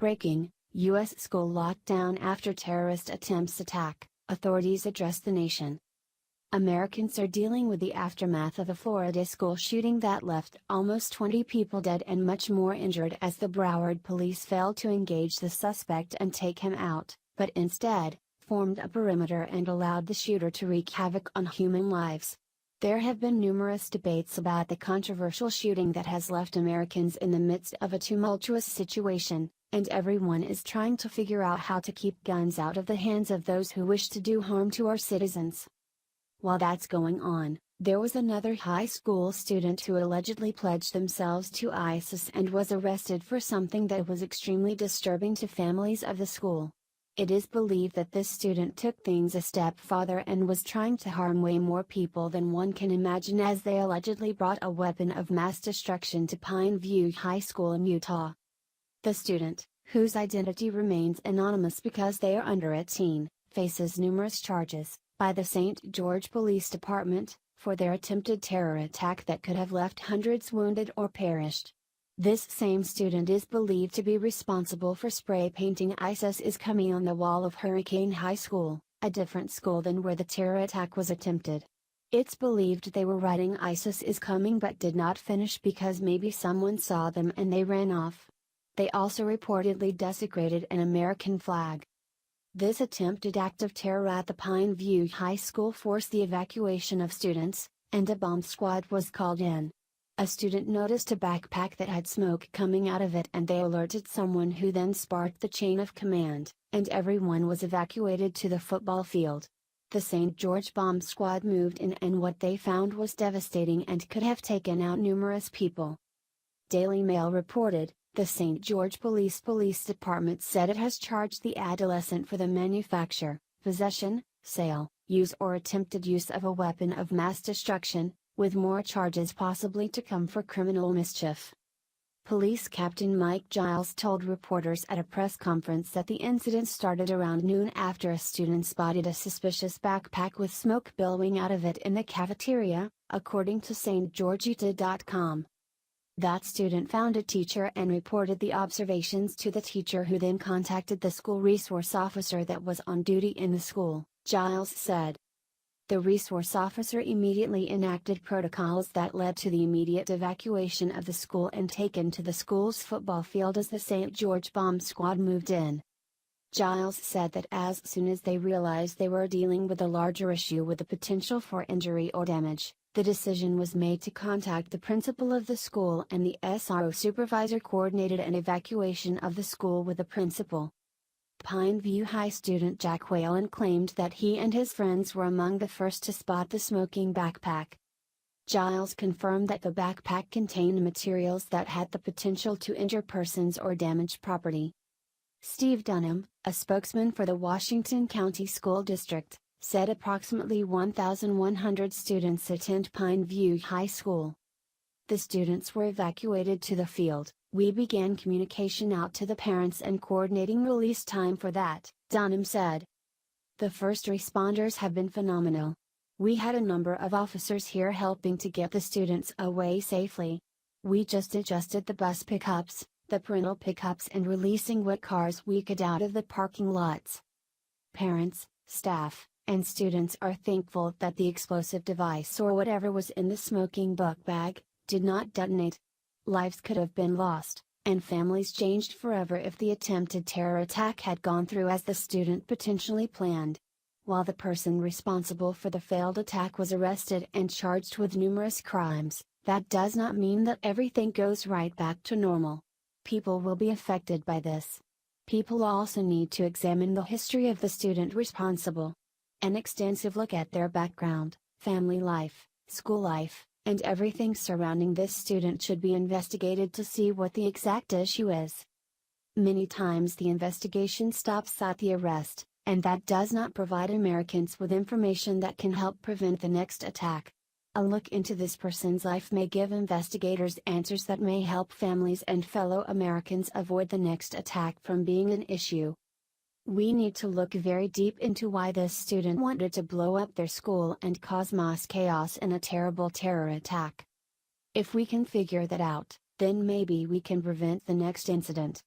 Breaking: U.S. school lockdown after terrorist attempts attack, authorities address the nation. Americans are dealing with the aftermath of a Florida school shooting that left almost 20 people dead and much more injured as the Broward police failed to engage the suspect and take him out, but instead, formed a perimeter and allowed the shooter to wreak havoc on human lives. There have been numerous debates about the controversial shooting that has left Americans in the midst of a tumultuous situation, and everyone is trying to figure out how to keep guns out of the hands of those who wish to do harm to our citizens. While that's going on, there was another high school student who allegedly pledged themselves to ISIS and was arrested for something that was extremely disturbing to families of the school. It is believed that this student took things a step farther and was trying to harm way more people than one can imagine, as they allegedly brought a weapon of mass destruction to Pine View High School in Utah. The student, whose identity remains anonymous because they are under 18, faces numerous charges by the St. George Police Department for their attempted terror attack that could have left hundreds wounded or perished. This same student is believed to be responsible for spray painting "ISIS is coming" on the wall of Hurricane High School, a different school than where the terror attack was attempted. It's believed they were writing "ISIS is coming" but did not finish because maybe someone saw them and they ran off. They also reportedly desecrated an American flag. This attempted act of terror at the Pine View High School forced the evacuation of students, and a bomb squad was called in. A student noticed a backpack that had smoke coming out of it and they alerted someone, who then sparked the chain of command, and everyone was evacuated to the football field. The St. George bomb squad moved in and what they found was devastating and could have taken out numerous people. Daily Mail reported, the St. George Police Department said it has charged the adolescent for the manufacture, possession, sale, use or attempted use of a weapon of mass destruction, with more charges possibly to come for criminal mischief. Police Captain Mike Giles told reporters at a press conference that the incident started around noon after a student spotted a suspicious backpack with smoke billowing out of it in the cafeteria, according to stgeorgeutah.com. That student found a teacher and reported the observations to the teacher, who then contacted the school resource officer that was on duty in the school, Giles said. The resource officer immediately enacted protocols that led to the immediate evacuation of the school and taken to the school's football field as the St. George bomb squad moved in. Giles said that as soon as they realized they were dealing with a larger issue with the potential for injury or damage, the decision was made to contact the principal of the school, and the SRO supervisor coordinated an evacuation of the school with the principal. Pine View High student Jack Whalen claimed that he and his friends were among the first to spot the smoking backpack. Giles confirmed that the backpack contained materials that had the potential to injure persons or damage property. Steve Dunham, a spokesman for the Washington County School District, said approximately 1,100 students attend Pine View High School. The students were evacuated to the field. "We began communication out to the parents and coordinating release time for that," Dunham said. "The first responders have been phenomenal. We had a number of officers here helping to get the students away safely. We just adjusted the bus pickups, the parental pickups, and releasing what cars we could out of the parking lots." Parents, staff, and students are thankful that the explosive device, or whatever was in the smoking book bag, did not detonate. Lives could have been lost, and families changed forever if the attempted terror attack had gone through as the student potentially planned. While the person responsible for the failed attack was arrested and charged with numerous crimes, that does not mean that everything goes right back to normal. People will be affected by this. People also need to examine the history of the student responsible. An extensive look at their background, family life, school life, and everything surrounding this student should be investigated to see what the exact issue is. Many times the investigation stops at the arrest, and that does not provide Americans with information that can help prevent the next attack. A look into this person's life may give investigators answers that may help families and fellow Americans avoid the next attack from being an issue. We need to look very deep into why this student wanted to blow up their school and cause mass chaos in a terrible terror attack. If we can figure that out, then maybe we can prevent the next incident.